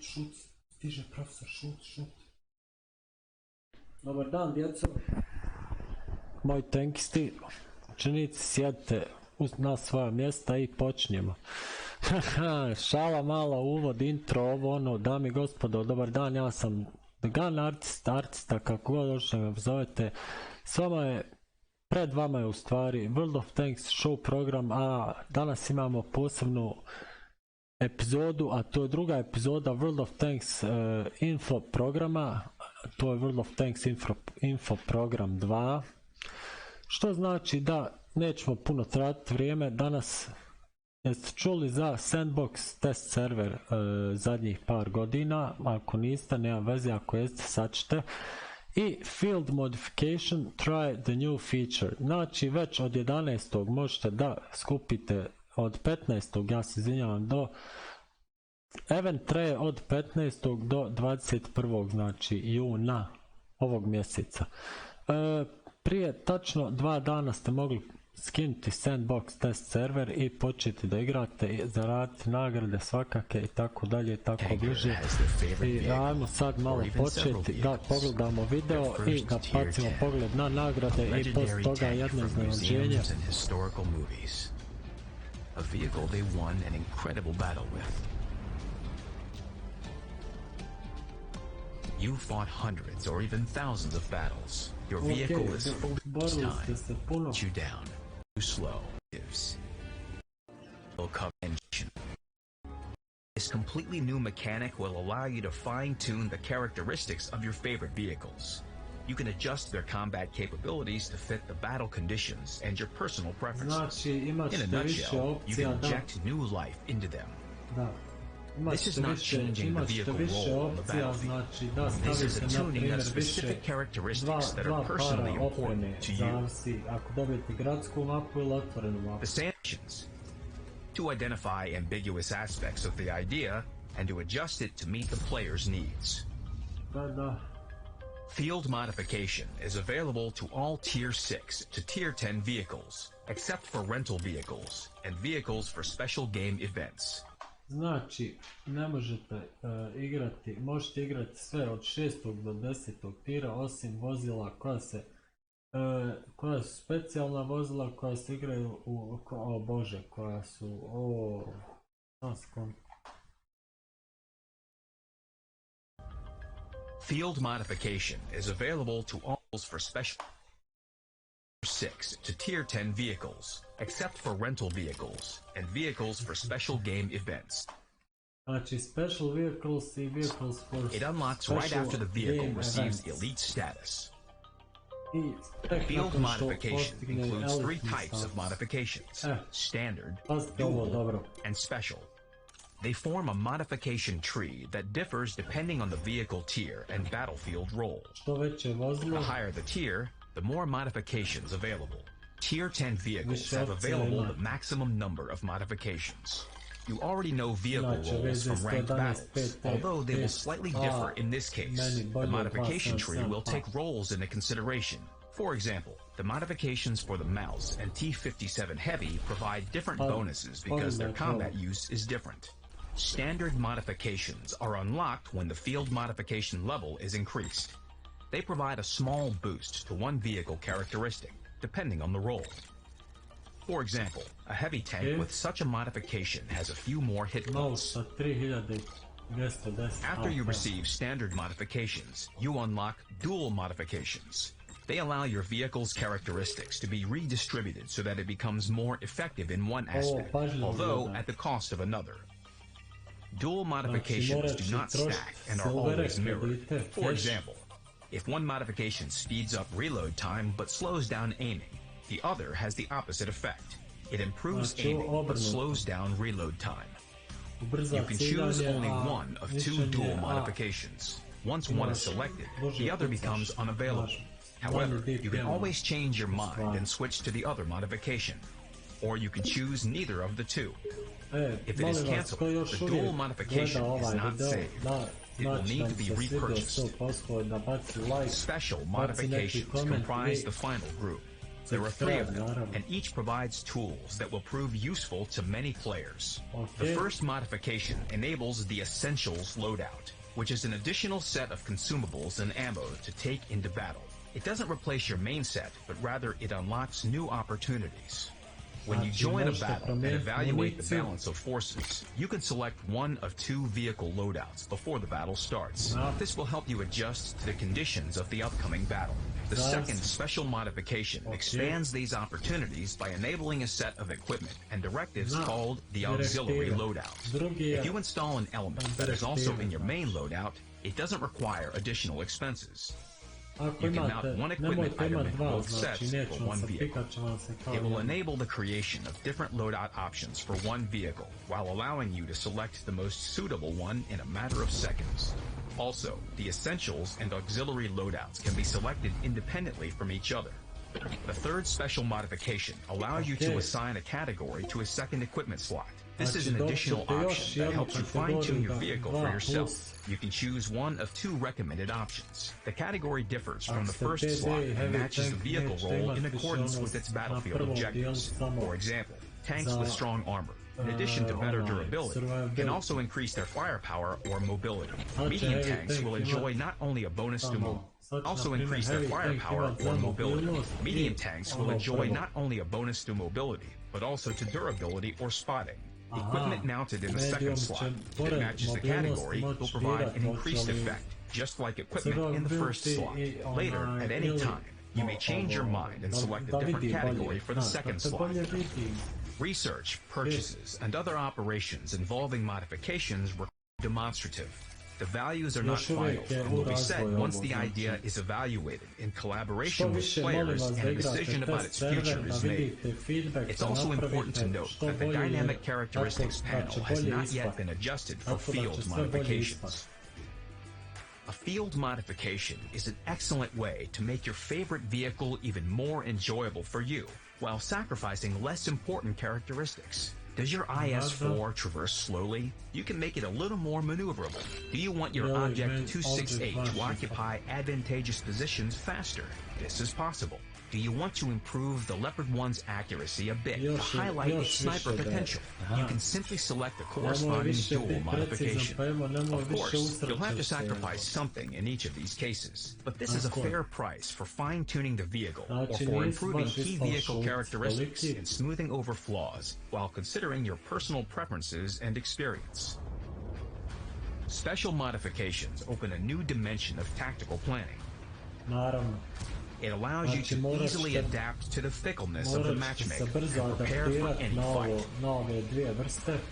šut, stiže profesor, šut. Dobar dan, djeco. Moji tenkisti, učenici, sjedite na svoja mjesta i počinjemo. Šala mala, uvod, intro, ovo ono, dame i gospodo, dobar dan, ja sam The Gun artista, kako god hoćete me zovete. Pred vama je u stvari World of Tanks show program, a danas imamo posebnu epizodu, a to je druga epizoda World of Tanks info programa. To je World of Tanks info program 2, što znači da nećemo puno tratiti vrijeme. Danas jeste čuli za sandbox test server zadnjih par godina, ako niste nema veze, ako jeste sad ćete. I field modification try the new feature, znači već od 11. možete da skupite od 15. ja se izvinjavam do event traje od 15. do 21. znači juna ovog mjeseca. Prije tačno 2 dana ste mogli skinuti sandbox test server i početi da igrate i zaraditi nagrade svakake i tako dalje i tako bliže. I ajmo sad malo početi da pogledamo video i da bacimo pogled na nagrade i post toga jedno iznenađenje. A vehicle they won an incredible battle with. You fought hundreds or even thousands of battles. Your vehicle is full of time. You down. Too slow. This completely new mechanic will allow you to fine-tune the characteristics of your favorite vehicles. You can adjust their combat capabilities to fit the battle conditions and your personal preferences. In a nutshell, you can inject new life into them. This is not changing the vehicle role on the battlefield. This is attuning of specific characteristics that are personally important to you. The sanctions to identify ambiguous aspects of the idea and to adjust it to meet the player's needs. Field modification is available to all Tier 6 to Tier 10 vehicles, except for rental vehicles and vehicles for special game events. Znači, ne možete možete igrati sve od 6. do 10. tira, osim vozila koja su specijalna vozila, koja se igraju koja su, Field modification is available to all for special 6 to Tier 10 vehicles, except for rental vehicles and vehicles for special game events. Znači, special vehicles I vehicles for It unlocks right after the vehicle receives elite status. Field modification includes 3 types of modifications: standard, dual, and special. They form a modification tree that differs depending on the vehicle tier and battlefield role. The higher the tier, the more modifications available. Tier 10 vehicles have available the maximum number of modifications. You already know vehicle roles from ranked battles, although they will slightly differ in this case. The modification tree will take roles into consideration. For example, the modifications for the mouse and T-57 Heavy provide different bonuses because their combat use is different. Standard modifications are unlocked when the field modification level is increased. They provide a small boost to one vehicle characteristic, depending on the role. For example, a heavy tank with such a modification has a few more hit points. After you receive standard modifications, you unlock dual modifications. They allow your vehicle's characteristics to be redistributed so that it becomes more effective in one aspect, although at the cost of another. Dual modifications do not stack and are always mirrored. For example, if one modification speeds up reload time but slows down aiming, the other has the opposite effect. It improves aiming but slows down reload time. You can choose only one of 2 dual modifications. Once one is selected, the other becomes unavailable. However, you can always change your mind and switch to the other modification, or you can choose neither of the 2. If it is cancelled, the dual modification is not saved. It will need to be repurchased. Special modifications comprise the final group. There are 3 of them, and each provides tools that will prove useful to many players. The first modification enables the Essentials loadout, which is an additional set of consumables and ammo to take into battle. It doesn't replace your main set, but rather it unlocks new opportunities. When you join a battle and evaluate the balance of forces, you can select one of 2 vehicle loadouts before the battle starts. This will help you adjust to the conditions of the upcoming battle. The second special modification expands these opportunities by enabling a set of equipment and directives called the auxiliary loadout. If you install an element that is also in your main loadout, it doesn't require additional expenses. You can mount one equipment item in both sets for one vehicle. It will enable the creation of different loadout options for one vehicle, while allowing you to select the most suitable one in a matter of seconds. Also, the Essentials and Auxiliary loadouts can be selected independently from each other. The third special modification allows you to assign a category to a second equipment slot. This is an additional option that helps you fine-tune your vehicle for yourself. You can choose one of 2 recommended options. The category differs from the first slot and matches the vehicle role in accordance with its battlefield objectives. For example, tanks with strong armor, in addition to better durability, can also increase their firepower or mobility. Medium tanks will enjoy not only a bonus to mobility, also increase their firepower or mobility. Medium tanks will enjoy not only a bonus to mobility, but also to durability or spotting. Equipment mounted in the second slot, if it matches the category, will provide an increased effect, just like equipment in the first slot. Later, at any time, you may change your mind and select a different category for the second slot. Research, purchases, and other operations involving modifications were demonstrative. The values are not final and will be set once the idea is evaluated in collaboration with players and a decision about its future is made. It's also important to note that the Dynamic Characteristics panel has not yet been adjusted for field modifications. A field modification is an excellent way to make your favorite vehicle even more enjoyable for you, while sacrificing less important characteristics. Does your IS-4 traverse slowly? You can make it a little more maneuverable. Do you want your Object 26H to occupy advantageous positions faster? This is possible. Do you want to improve the Leopard 1's accuracy a bit to highlight its sniper potential? You can simply select the corresponding dual modification. Of course, you'll have to sacrifice something in each of these cases, but this is a fair price for fine-tuning the vehicle or for improving key vehicle characteristics and smoothing over flaws while considering your personal preferences and experience. Special modifications open a new dimension of tactical planning. It allows you to easily adapt to the fickleness of the matchmaker and prepare for any fight.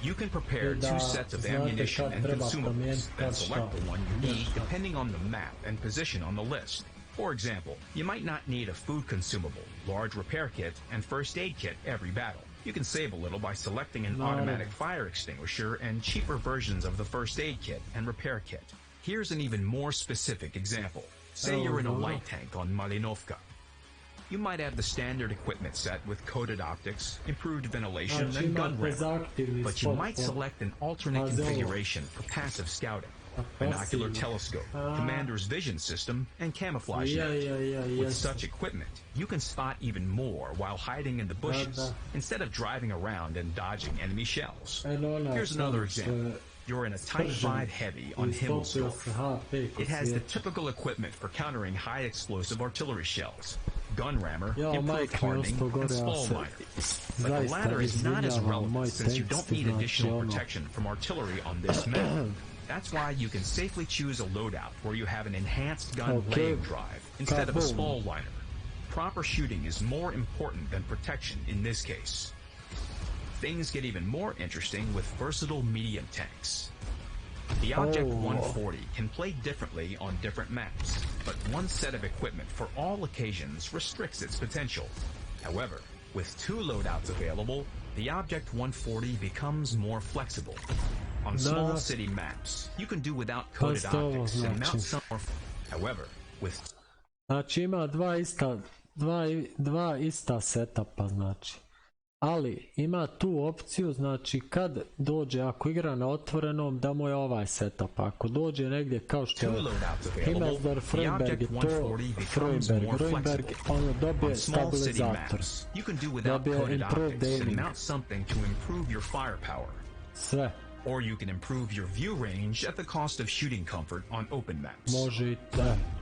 You can prepare 2 sets of ammunition and consumables, then select the one you need depending on the map and position on the list. For example, you might not need a food consumable, large repair kit, and first aid kit every battle. You can save a little by selecting an automatic fire extinguisher and cheaper versions of the first aid kit and repair kit. Here's an even more specific example. Say you're in a light tank on Malinovka. You might have the standard equipment set with coated optics, improved ventilation, and gun ramp, but you might select an alternate configuration for passive scouting, binocular telescope, commander's vision system, and camouflage net. With such equipment, you can spot even more while hiding in the bushes, instead of driving around and dodging enemy shells. Here's another example. You're in a Type 5 Heavy on Himmelsdorf. It has the typical equipment for countering high-explosive artillery shells, gun rammer, improved hardening, and spall miner. But the latter is not as relevant since you don't need additional protection from artillery on this map. That's why you can safely choose a loadout where you have an enhanced gun laying drive instead of a spall liner. Proper shooting is more important than protection in this case. Things get even more interesting with versatile medium tanks. The Object 140 can play differently on different maps, but one set of equipment for all occasions restricts its potential. However, with 2 loadouts available, the Object 140 becomes more flexible. On small city maps, you can do without coated optics and mount some more. However, with... Znači ima dva ista setapa, znači. ali ima tu opciju, znači kad dođe, ako igra na otvorenom, da mu je ovaj setup, ako dođe negdje kao što je Himmelsdorf, Freudenberg i to, Freudenberg, ono dobije stabilizator, dobije improved aiming, sve. Or you can improve your view range at the cost of shooting comfort on open maps. Može i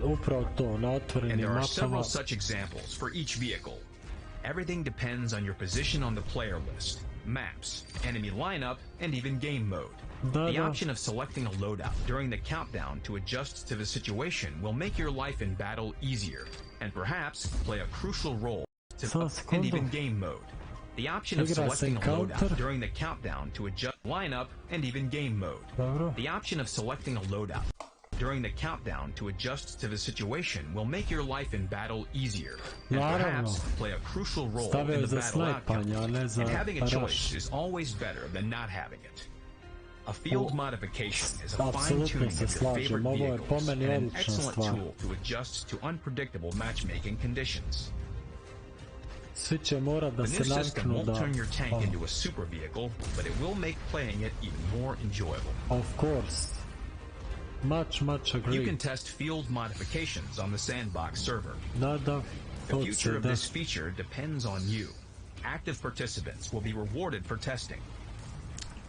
upravo to, na otvorenim mapama. And there are several such examples for each vehicle. Everything depends on your position on the player list, maps, enemy lineup, and even game mode. The option of selecting a loadout during the countdown to adjust to the situation will make your life in battle easier, and perhaps play a crucial role and even game mode. The option of selecting a loadout during the countdown to adjust lineup and even game mode. The option of selecting a loadout during the countdown to adjust to the situation will make your life in battle easier, and perhaps play a crucial role in the battle outcome. And having a choice is always better than not having it. A field modification is a fine-tuning of your favorite vehicles and an excellent tool to adjust to unpredictable matchmaking conditions. Svi će morat da se naviknu da... The new system won't turn your tank into a super vehicle, but it will make playing it even more enjoyable. Of course. Much agree. You can test field modifications on the sandbox server. The future of this feature depends on you. Active participants will be rewarded for testing.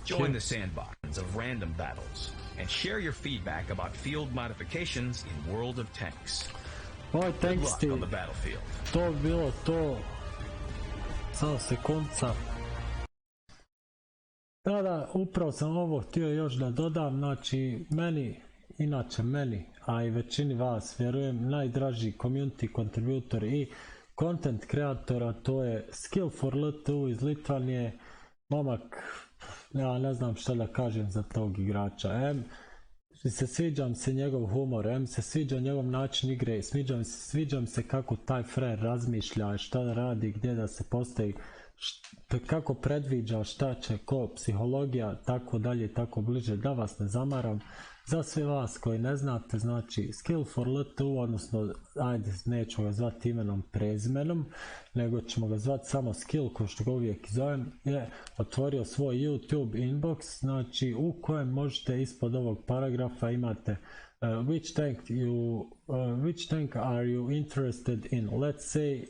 Join the sandbox of random battles and share your feedback about field modifications in World of Tanks. Good luck on the battlefield. To bilo to. Samo sekundca. Da, upravo sam ovo htio još da dodam, znači meni, a i većini vas, vjerujem, najdraži community contributor i content kreatora, to je Skill for LTU iz Litvanije, momak, ja ne znam šta da kažem za tog igrača, sviđa mi se njegov humor, se sviđa njegov način igre, sviđa mi se kako taj frajer razmišlja, šta da radi, gdje da se postavi, kako predviđa šta će, ko, psihologija, tako dalje, tako bliže, da vas ne zamaram. Za sve vas koji ne znate, znači Skill for LTU, odnosno, ajde, neću ga zvati imenom prezimenom, nego ćemo ga zvati samo Skill, ko što ga uvijek zovem, je otvorio svoj YouTube inbox, znači u kojem možete ispod ovog paragrafa imate which tank are you interested in, let's say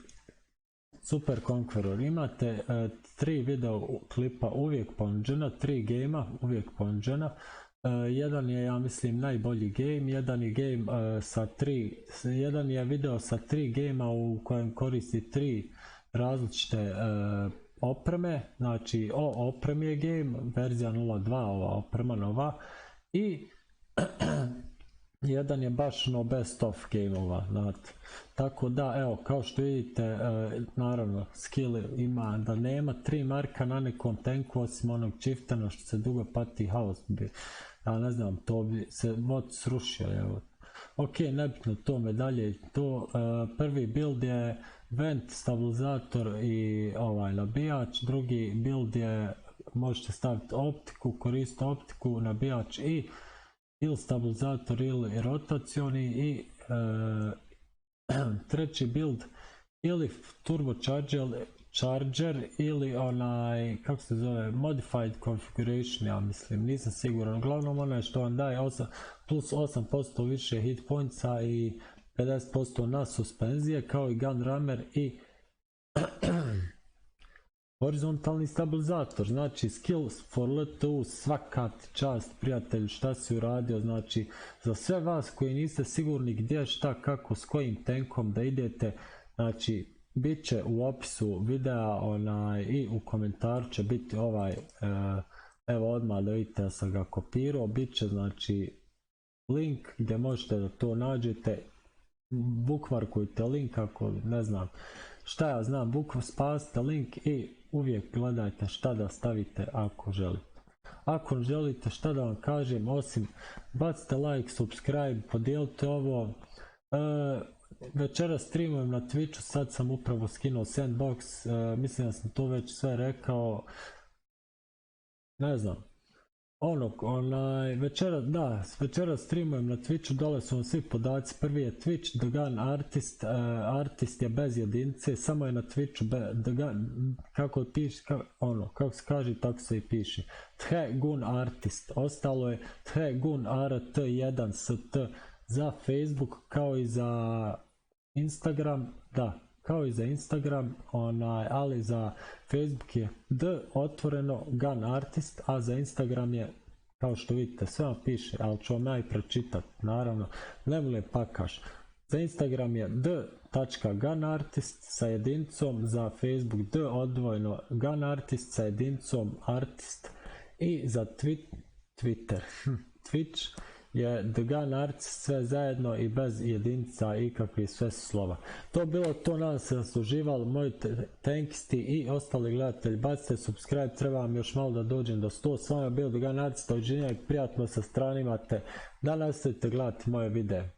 Super Conqueror, imate 3 video klipa uvijek ponuđena, 3 gejma uvijek ponuđena. Jedan je, ja mislim, najbolji game, jedan je video sa 3 gejma u kojem koristi 3 različite opreme, znači opremi je game, verzija 0.2, ova oprema nova, i jedan je baš best of gameova, znate. Tako da, evo, kao što vidite, naravno, skill ima da nema 3 marka na nekom tanku, osim onog chiftana što se dugo pati house bi, ja ne znam, to bi se WoT srušio, evo. Ok, nebitno, to medalje, to prvi build je vent, stabilizator i nabijač, drugi build je, možete staviti optiku, koristiti optiku, nabijač i ili stabilizator ili rotacioni, i treći build ili turbocharger ili kako se zove, modified configuration, ja mislim, nisam siguran, uglavnom onaj što vam daje plus 8% više hit pointsa i 50% na suspenzije, kao i gun rammer i horizontalni stabilizator. Znači Skill for LTU, svaka čast prijatelju šta si uradio, znači za sve vas koji niste sigurni gdje, šta, kako, s kojim tankom da idete, znači bit će u opisu videa i u komentaru će biti evo odmah da vidite da sam ga kopirao, bit će znači link gdje možete da to nađete, bukvarkujte link ako ne znam šta ja znam, spasite link i uvijek gledajte šta da stavite ako želite. Ako želite šta da vam kažem, osim bacite like, subscribe, podijelite ovo. Večera streamujem na Twitchu, sad sam upravo skinuo sandbox, mislim da sam to već sve rekao. Ne znam, večera streamujem na Twitchu, dole su vam svi podaci, prvi je Twitch, The Gun Artist, artist je bez jedinice, samo je na Twitchu, kako piše, kako se kaže, tako se i piše, The Gun Artist, ostalo je The Gun Art1 st za Facebook, kao i za Instagram, kao i za Instagram, ali za Facebook je otvoreno Gun Artist, a za Instagram je, kao što vidite, sve vam piše, ali ću vam i pročitati, naravno, ne pakaš. Za Instagram je d.gunartist sa jedinicom, za Facebook odvojeno gunartist sa jedinicom artist, i za Twitter, Twitch je The Gun Artist, sve zajedno i bez jedinica ikakvih sve slova. To bilo to, nadam se da ste uživali, moji tenkisti i ostali gledatelji, bacite subscribe, treba vam još malo da dođem do 100, s vama je bio The Gun Artist, dođenja i prijatno sa stranima te da nastavite gledati moje videe.